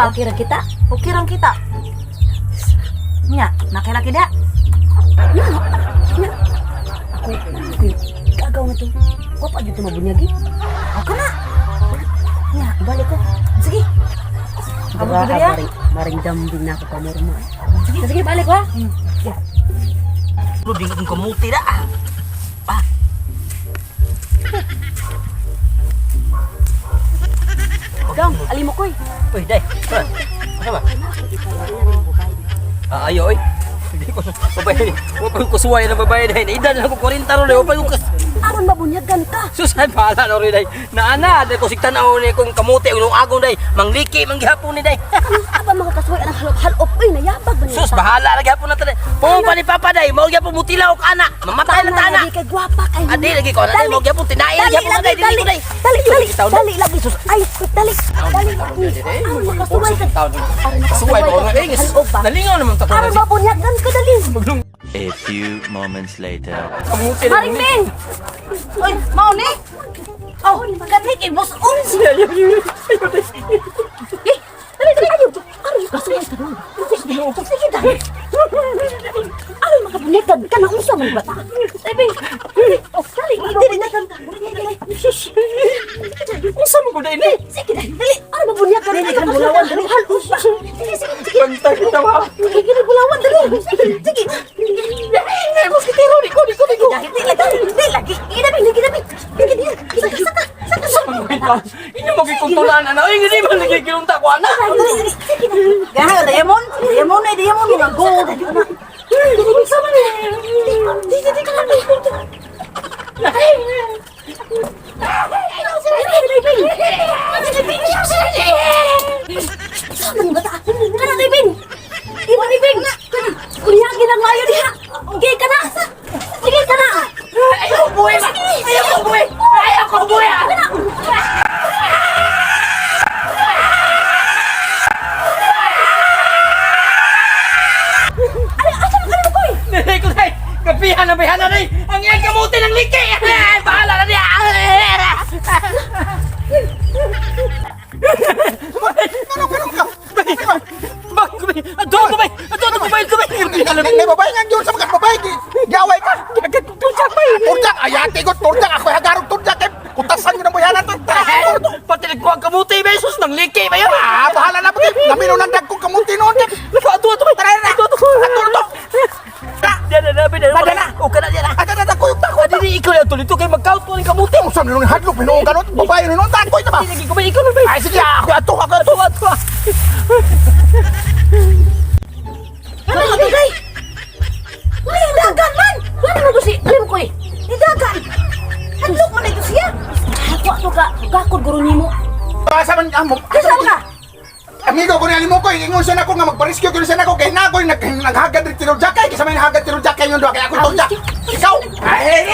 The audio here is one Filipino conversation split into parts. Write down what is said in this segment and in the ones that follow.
ra okay ra kita. Okay ra kita. Nya, nakilaki da. Nya. Ako gagaw na to. Wa pa dito mabunyagi. Ako na. Nya, balik ko. Sige. Kamu Diba, dulu ya. maring dambing na ako pa normal. Sige, balik ha. Lu bingung kemuti dah. Ah. Dong, ali mo koy. Uy, day. Apa ba? Ayo, oy. Hindi ko babae. Huwag ko kusuway na babae day. Idan lang ko 40 ron day. Huwag ko Aron mabunyagan ka. susay pala na rin day. Naana, day ko siktan ako ni kung kamuti unong agong day. Mangliki, manggihapon ni day. Aba mga kasuway ang halop-halop oy nayabag ba niya? Sus, bahala lagi hapon na tayo. Pumpa ni Papa day. Mawag yapon mutilaw ka anak. Mamatay na ta anak. Lagi kay gwapa kay. Adi lagi ko na day. Mawag yapon tinail lagi hapon na day. Dili ko day. Dali lagi sus. Ay, dali. Dali lagi. Aron makasuway ka. Suway ko na day. Nalingaw naman ta ko. Aron mabunyagan ka dali. A few moments later. Kamuti na. Maring Bing. Oy, mau ni? Oh, kami kay Boss Ons. Dali ayo. Aron makasuway ka dali. Sige dali. Aron makabunyagan ka na unsa man bata. Ay, Bing. Oh, dali. Dali na kan. Unsa mo ko day ni? Sige dali. Dali. Aron mabunyagan ka na bulawan dali. Sige, sige. Bantay kita ba? Sige, bulawan dali. Sige. Ay, moskitero ni ko. Dali lagi. Ginabi. Saka. Ini mo gikuntulan ana. Ay, hindi man lagi kilunta ko ana. Gana Diamond. Diamond mo ang gold. Sama ni. Di ka lang. Kunyagin ang layo diha. Okay ka na. Sige ka na. Ayaw ko buhay. Nilay ko day. Kapihan na day. Ang iyang kamuti ng liki. Bahala na niya. Aduh, babae. May babae nga yun sa mga babae. Gaway ka. Turjak. Ayati ko turjak. Ako hagarong turjak. Kutasan ko ng bayanan. Pati nagkuha ang kamuti, besos ng liki ba yun? Bahala na po. Naminunandag kong kamunti noon. Aduh, Tara na. Ato. Madala. O ka na dyan ah. Agad ko yung takot. Hindi ikaw yung tulito kayo mag-count po ng kamuti. Kung saan nung hadlok. Pinuong ka noon. Babae noon. Takoy na ba? Hindi ko ba ikaw na ba? Ay sige. Ako ato. Ano ka bagay? Ay, dagan man! Wala mo to si... Alam ko eh. Dagan! Hadlok man ito siya! Ako ka. Gakod guro ni mo. Asa man amo. Kasama ka? Amigo ko ni alimo ko. Ingon siya na ko nga magpa-rescue ko siya na ko. Kaya na ako naghagad rin tinurjak. Kaya may nahagad tinurjak kayo doon. Kaya ako turjak. Ikaw. Ay,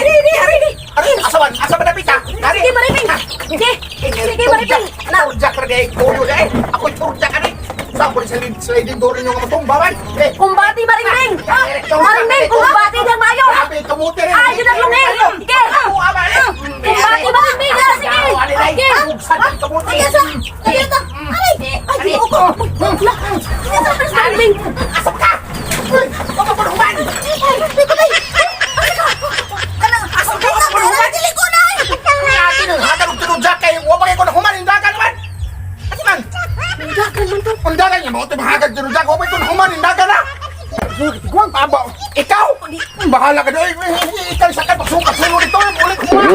asaban na pita. Sige, Maribing! Sige, Maribing! Turjak ka rin. Tuyo na eh. Ako'y turjak ka rin. Saan ko rin sa sliding door ninyo nga matumbawan? Eh. Kumbati, Maribing! Maribing, kumbati ng mayo! Grabe, kamuti rin. Ay, yun ang lungin! Sige! Kumbati, Maribing! Sige! Sige! Kamuti. Sige! Ay, ako! Maribing! Asap ka! Huwag ka panahuman! Asap ka! Huwag ka panahuman! Kaya atin ang hagal ng tinudyak kayo. Huwag pa kayo nahuman. Hindagan naman! Ati man! Hindagan niya. Mga ito mahagag tinudyak. Huwag pa kayo nahuman. Hindagan na! Aba, ikaw! Bahala ka doon. Ikaw sa akin. Pagsukat sa'yo dito. Ulit human!